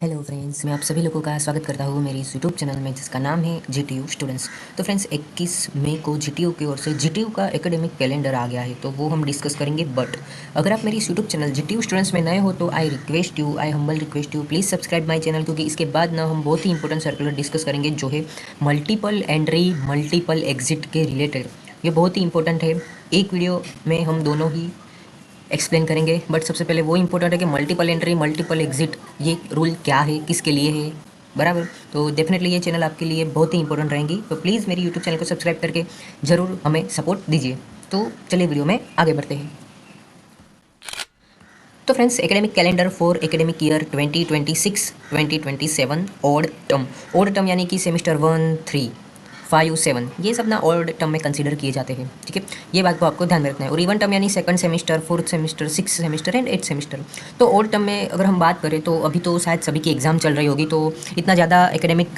Hello friends, मैं आप सभी लोगों का स्वागत करता हूँ मेरी इस यूट्यूब चैनल में जिसका नाम है जीटीयू स्टूडेंट्स। तो फ्रेंड्स 21 मई को जीटीयू की ओर से जीटीयू का एकेडमिक कैलेंडर आ गया है, तो वो हम डिस्कस करेंगे। बट अगर आप मेरी इस यूट्यूब चैनल जीटीयू स्टूडेंट्स में नए हो तो I humble request you please subscribe my channel, क्योंकि इसके बाद ना हम बहुत ही इंपॉर्टेंट सर्कुलर डिस्कस करेंगे जो है मल्टीपल एंट्री मल्टीपल एग्जिट के रिलेटेड। ये बहुत ही इंपॉर्टेंट है। एक वीडियो में हम दोनों ही एक्सप्लेन करेंगे, बट सबसे पहले वो इंपॉर्टेंट है कि मल्टीपल एंट्री मल्टीपल एग्जिट ये रूल क्या है, किसके लिए है, बराबर। तो डेफिनेटली ये चैनल आपके लिए बहुत ही इंपॉर्टेंट रहेंगी, तो प्लीज़ मेरी यूट्यूब चैनल को सब्सक्राइब करके ज़रूर हमें सपोर्ट दीजिए। तो चलिए वीडियो में आगे बढ़ते हैं। तो friends, academic calendar for academic year 2026-2027 odd term यानी कि सेमिस्टर 1, 3, 5, 7 ये सब ना ओल्ड टर्म में कंसीडर किए जाते हैं, ठीक है। ये बात को आपको ध्यान में रखना है। और इवन टर्म यानी second semester, fourth semester, six semester and eight semester. तो ओल्ड टर्म में अगर हम बात करें तो अभी तो शायद सभी की एग्ज़ाम चल रही होगी, तो इतना ज़्यादा एकेडमिक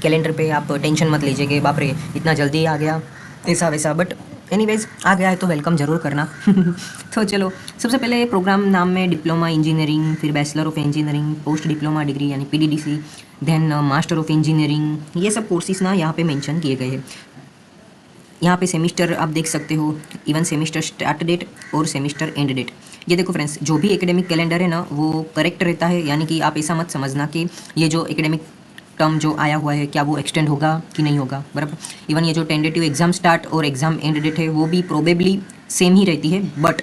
कैलेंडर पे आप टेंशन मत लीजिए कि बाप रे इतना जल्दी आ गया ऐसा वैसा। बट एनीवेज आ गया है तो वेलकम ज़रूर करना। तो चलो, सबसे पहले प्रोग्राम नाम में डिप्लोमा इंजीनियरिंग, फिर bachelor of engineering, post diploma degree यानी पीडीडीसी, देन मास्टर ऑफ इंजीनियरिंग, ये सब कोर्सेज ना यहाँ पे मेंशन किए गए हैं। यहाँ पे सेमिस्टर आप देख सकते हो, इवन सेमिस्टर स्टार्ट डेट और सेमिस्टर एंड डेट। ये देखो फ्रेंड्स, जो भी एकेडमिक कैलेंडर है ना वो करेक्ट रहता है, यानी कि आप ऐसा मत समझना कि ये जो एकेडमिक टर्म जो आया हुआ है क्या वो एक्सटेंड होगा कि नहीं होगा, बराबर। इवन ये जो टेंटेटिव एग्जाम स्टार्ट और एग्जाम एंड डेट है वो भी प्रोबेबली सेम ही रहती है, बट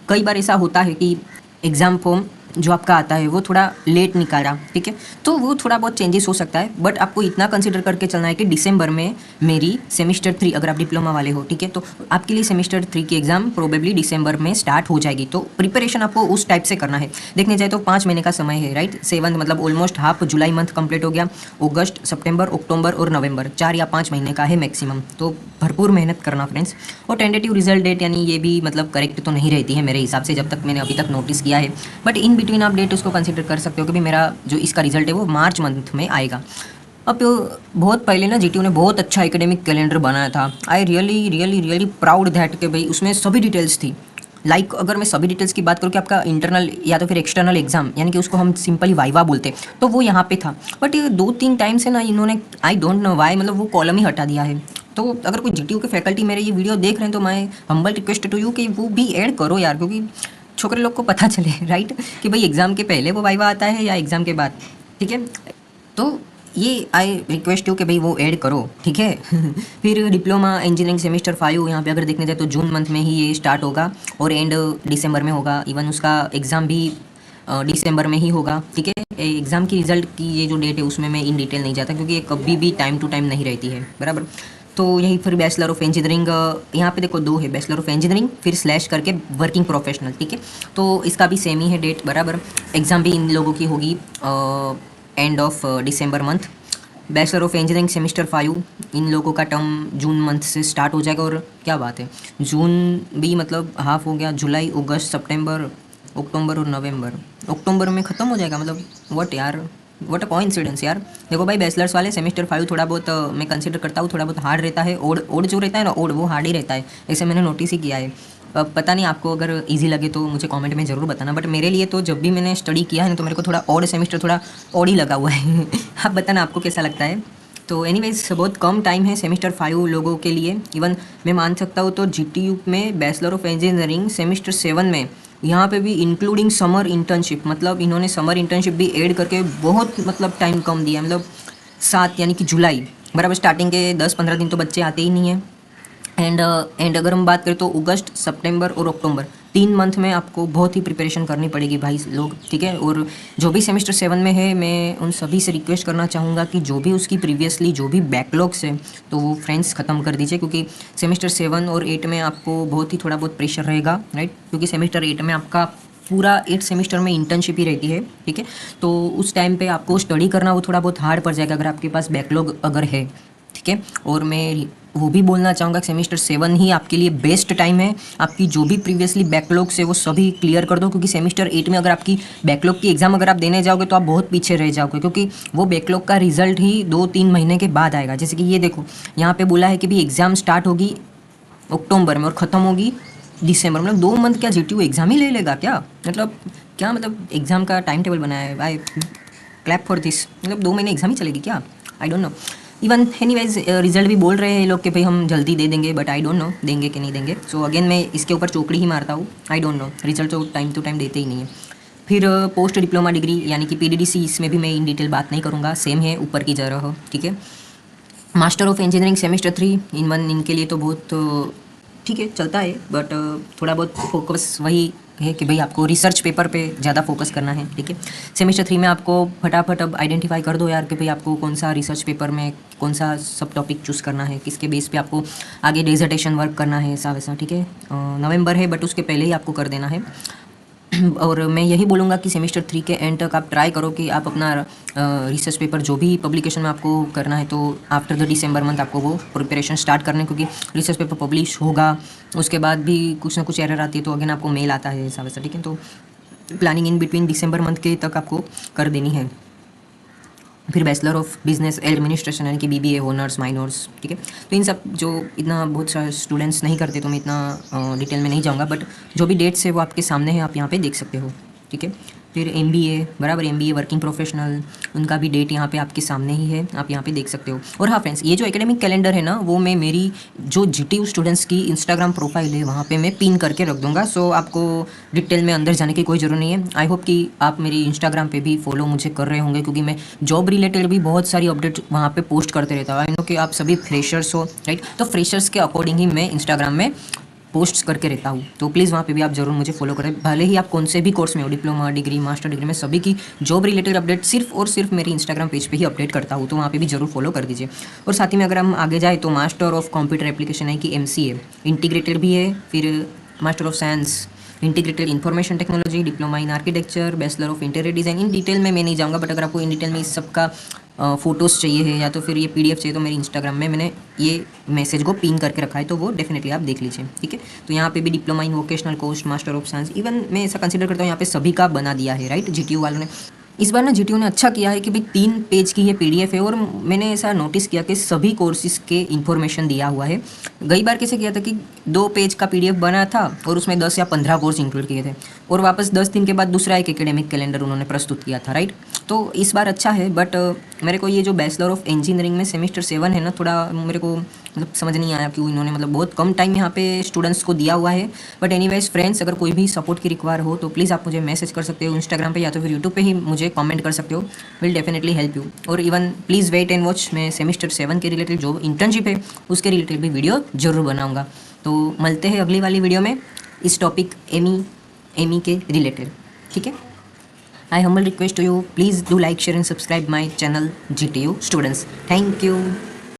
कई बार ऐसा होता है कि एग्ज़ाम फॉर्म जो आपका आता है वो थोड़ा लेट निकाला, ठीक है, तो वो थोड़ा बहुत चेंजेस हो सकता है। बट आपको इतना कंसिडर करके चलना है कि दिसंबर में मेरी सेमिस्टर 3, अगर आप डिप्लोमा वाले हो, ठीक है, तो आपके लिए सेमिस्टर 3 की एग्ज़ाम प्रोबेबली दिसंबर में स्टार्ट हो जाएगी। तो प्रिपरेशन आपको उस टाइप से करना है। देखने जाए तो 5 महीने का समय है, राइट। 7 मतलब ऑलमोस्ट हाफ जुलाई मंथ कंप्लीट हो गया। अगस्त, सितंबर, अक्टूबर और नवंबर 4 या 5 महीने का है मैक्सिमम, तो भरपूर मेहनत करना फ्रेंड्स। और टेंटेटिव रिजल्ट डेट यानी ये भी मतलब करेक्ट तो नहीं रहती है मेरे हिसाब से, जब तक मैंने अभी तक नोटिस किया है। बट इन बिटवीन आप डेट उसको कंसिडर कर सकते हो कि भाई मेरा जो इसका रिजल्ट है वो मार्च मंथ में आएगा। अब बहुत पहले ना जीटीयू ने बहुत अच्छा एकेडमिक कैलेंडर बनाया था। I really really really proud that कि भाई उसमें सभी डिटेल्स थी। अगर मैं सभी डिटेल्स की बात करूँ कि आपका इंटरनल या तो फिर एक्सटर्नल एग्जाम यानी कि उसको हम सिंपली वाइवा बोलते, तो वो यहाँ पे था। बट ये 2-3 टाइम से ना इन्होंने आई डोंट नो वाई मतलब वो कॉलम ही हटा दिया है। तो अगर कोई जीटीयू के फैकल्टी मेरे ये वीडियो देख रहे हैं तो मैं हम्बल रिक्वेस्ट टू यू कि वो भी ऐड करो यार, क्योंकि छोकरे लोग को पता चले, राइट, कि भाई एग्ज़ाम के पहले वो वाइवा आता है या एग्ज़ाम के बाद, ठीक है। तो ये आई रिक्वेस्ट यू कि भाई वो ऐड करो, ठीक है। फिर डिप्लोमा इंजीनियरिंग सेमेस्टर 5 यहाँ पे अगर देखने जाए तो जून मंथ में ही ये स्टार्ट होगा और एंड दिसंबर में होगा। इवन उसका एग्ज़ाम भी दिसंबर में ही होगा, ठीक है। एग्ज़ाम की रिज़ल्ट की ये जो डेट है उसमें मैं इन डिटेल नहीं जाता, क्योंकि ये कभी भी टाइम टू टाइम नहीं रहती है, बराबर। तो यही फिर बैचलर ऑफ इंजीनियरिंग, यहाँ पे देखो 2 है, बैचलर ऑफ इंजीनियरिंग फिर स्लैश करके वर्किंग प्रोफेशनल, ठीक है। तो इसका भी सेम ही है डेट, बराबर। एग्ज़ाम भी इन लोगों की होगी end of December month. Bachelor of engineering semester 5 इन लोगों का टर्म जून मंथ से स्टार्ट हो जाएगा। और क्या बात है, जून भी मतलब हाफ हो गया, जुलाई, अगस्त, सितंबर, अक्टूबर और नवंबर। अक्टूबर में ख़त्म हो जाएगा, मतलब व्हाट यार, व्हाट अ कोइंसिडेंस यार। देखो भाई, बैचलर्स वाले सेमेस्टर 5 थोड़ा बहुत मैं कंसिडर करता हूँ थोड़ा बहुत हार्ड रहता है। ओड जो रहता है ना, ओड वो हार्ड ही रहता है, ऐसे मैंने नोटिस ही किया है। अब पता नहीं आपको अगर इजी लगे तो मुझे कमेंट में ज़रूर बताना, बट मेरे लिए तो जब भी मैंने स्टडी किया है ना तो मेरे को थोड़ा ऑड सेमेस्टर थोड़ा ऑड ही लगा हुआ है। आप बताना आपको कैसा लगता है। तो एनीवेज बहुत कम टाइम है सेमेस्टर 5 लोगों के लिए। इवन मैं मान सकता हूँ तो जीटीयू में बैचलर ऑफ इंजीनियरिंग सेमेस्टर 7 में यहाँ पे भी इंक्लूडिंग समर इंटर्नशिप, मतलब इन्होंने समर इंटर्नशिप भी ऐड करके बहुत मतलब टाइम कम दिया, मतलब 7 यानी कि जुलाई, बराबर। स्टार्टिंग के 10-15 दिन तो बच्चे आते ही नहीं हैं। एंड अगर हम बात करें तो अगस्त, सितंबर और अक्टूबर 3 मंथ में आपको बहुत ही प्रिपरेशन करनी पड़ेगी भाई लोग, ठीक है। और जो भी सेमेस्टर 7 में है, मैं उन सभी से रिक्वेस्ट करना चाहूँगा कि जो भी उसकी प्रीवियसली जो भी बैकलॉग्स है तो वो फ्रेंड्स ख़त्म कर दीजिए, क्योंकि सेमेस्टर 7 और 8 में आपको बहुत ही थोड़ा बहुत प्रेशर रहेगा, राइट। क्योंकि सेमेस्टर 8 में आपका पूरा 8 सेमेस्टर में इंटर्नशिप ही रहती है, ठीक है। तो उस टाइम पे आपको स्टडी करना वो थोड़ा बहुत हार्ड पड़ जाएगा अगर आपके पास बैकलॉग अगर है, ठीक है। और मैं वो भी बोलना चाहूँगा कि सेमेस्टर 7 ही आपके लिए बेस्ट टाइम है। आपकी जो भी प्रीवियसली बैकलॉग्स है वो सभी क्लियर कर दो, क्योंकि सेमेस्टर 8 में अगर आपकी बैकलॉग की एग्ज़ाम अगर आप देने जाओगे तो आप बहुत पीछे रह जाओगे, क्योंकि वो बैकलॉग का रिजल्ट ही 2-3 महीने के बाद आएगा। जैसे कि ये देखो, यहाँ पे बोला है कि भी एग्ज़ाम स्टार्ट होगी अक्टूबर में और ख़त्म होगी दिसंबर में, मतलब 2 मंथ क्या जीटीयू एग्ज़ाम ही ले लेगा क्या? मतलब क्या मतलब एग्ज़ाम का टाइम टेबल बनाया है भाई। क्लैप फॉर दिस, मतलब 2 महीने एग्जाम ही चलेगी क्या? I don't know. Even anyways result भी बोल रहे हैं लोग कि भाई हम जल्दी दे देंगे, बट आई डोंट नो देंगे कि नहीं देंगे। सो अगेन मैं इसके ऊपर चौकड़ी ही मारता हूँ, आई डोंट नो, रिजल्ट तो टाइम टू टाइम देते ही नहीं है। फिर पोस्ट डिप्लोमा डिग्री यानी कि PDDC, इसमें भी मैं इन डिटेल बात नहीं करूँगा, सेम है ऊपर की जगह, ठीक है। Master of engineering semester 3 in one, इनके लिए तो बहुत ठीक है चलता है, बट थोड़ा बहुत फोकस वही है कि भाई आपको रिसर्च पेपर पे ज़्यादा फोकस करना है, ठीक है। सेमेस्टर 3 में आपको फटाफट अब आइडेंटिफाई कर दो यार कि भाई आपको कौन सा रिसर्च पेपर में कौन सा सब टॉपिक चूज़ करना है, किसके बेस पे आपको आगे डिसर्टेशन वर्क करना है, ऐसा वैसा, ठीक है। नवंबर है बट उसके पहले ही आपको कर देना है। और मैं यही बोलूँगा कि सेमेस्टर 3 के एंड तक आप ट्राई करो कि आप अपना रिसर्च पेपर जो भी पब्लिकेशन में आपको करना है, तो आफ्टर द दिसंबर मंथ आपको वो प्रिपरेशन स्टार्ट करने, क्योंकि रिसर्च पेपर पब्लिश होगा उसके बाद भी कुछ ना कुछ एरर आती है, तो अगेन आपको मेल आता है ऐसा वैसा, ठीक है। तो planning in between December month के तक आपको कर देनी है। फिर बैचलर ऑफ बिजनेस एडमिनिस्ट्रेशन यानी कि BBA ऑनर्स माइनर्स, ठीक है। तो इन सब जो इतना बहुत सारे स्टूडेंट्स नहीं करते, तो मैं इतना डिटेल में नहीं जाऊँगा, बट जो भी डेट्स है वो आपके सामने है, आप यहाँ पे देख सकते हो, ठीक है। फिर MBA बराबर, MBA वर्किंग प्रोफेशनल, उनका भी डेट यहाँ पे आपके सामने ही है, आप यहाँ पे देख सकते हो। और हाँ फ्रेंड्स, ये जो एकेडमिक कैलेंडर है ना, वो मैं मेरी जो GTU स्टूडेंट्स की इंस्टाग्राम प्रोफाइल है वहाँ पे मैं पिन करके रख दूँगा। सो आपको डिटेल में अंदर जाने की कोई ज़रूरत नहीं है। आई होप कि आप मेरी इंस्टाग्राम पे भी फॉलो मुझे कर रहे होंगे, क्योंकि मैं जॉब रिलेटेड भी बहुत सारी अपडेट वहाँ पे पोस्ट करते रहता हूँ। आई नो कि आप सभी फ्रेशर्स हो, राइट, तो फ्रेशर्स के अकॉर्डिंग ही मैं इंस्टाग्राम में पोस्ट करके रहता हूँ, तो प्लीज़ वहाँ पे भी आप ज़रूर मुझे फॉलो करें। भले ही आप कौन से भी कोर्स में हो, डिप्लोमा डिग्री मास्टर डिग्री में, सभी की जॉब रिलेटेड अपडेट सिर्फ और सिर्फ मेरे इंस्टाग्राम पेज पे ही अपडेट करता हूँ, तो वहाँ पे भी ज़रूर फॉलो कर दीजिए। और साथ ही में अगर हम आगे जाए तो मास्टर ऑफ कंप्यूटर एप्लीकेशन है कि MCA इंटीग्रेटेड भी है, फिर master of science integrated information technology, diploma in architecture, bachelor of interior design. In detail में मैं नहीं जाऊँगा, बट अगर आपको इन डिटेल में इस सब का फ़ोटोज़ चाहिए है या तो फिर ये PDF चाहिए, तो मेरे इंस्टाग्राम में मैंने ये मैसेज को पिन करके रखा है, तो वो डेफिनेटली आप देख लीजिए, ठीक है। तो यहाँ पे भी diploma in vocational course, master of science, even मैं ऐसा कंसिडर करता हूँ यहाँ पे सभी का बना दिया है, राइट। GTU वालों ने इस बार ना GTU ने अच्छा किया है कि भाई 3 पेज की ये PDF है, और मैंने ऐसा नोटिस किया कि सभी कोर्सेज के इन्फॉर्मेशन दिया हुआ है। कई बार कैसे किया था कि 2 पेज का PDF बना था और उसमें 10 या 15 कोर्स इंक्लूड किए थे, और वापस 10 दिन के बाद दूसरा एक एकेडमिक कैलेंडर उन्होंने प्रस्तुत किया था, राइट। तो इस बार अच्छा है, बट मेरे को ये जो बैचलर ऑफ इंजीनियरिंग में सेमेस्टर 7 है ना, थोड़ा मेरे को मतलब समझ नहीं आया क्यों इन्होंने मतलब बहुत कम टाइम यहाँ पे स्टूडेंट्स को दिया हुआ है। बट एनीवेज फ्रेंड्स, अगर कोई भी सपोर्ट की रिक्वायर हो तो प्लीज़ आप मुझे मैसेज कर सकते हो इंस्टाग्राम पे, या तो फिर यूट्यूब पे ही मुझे कमेंट कर सकते हो, विल डेफिनेटली हेल्प यू। और even please wait and watch, मैं सेमेस्टर 7 के रिलेटेड जो इंटर्नशिप है उसके रिलेटेड भी वीडियो ज़रूर बनाऊँगा। तो मिलते हैं अगली वाली वीडियो में इस टॉपिक एमी के रिलेटेड, ठीक है। I humble request to you, please do like, share and subscribe my channel GTU Students. Thank you.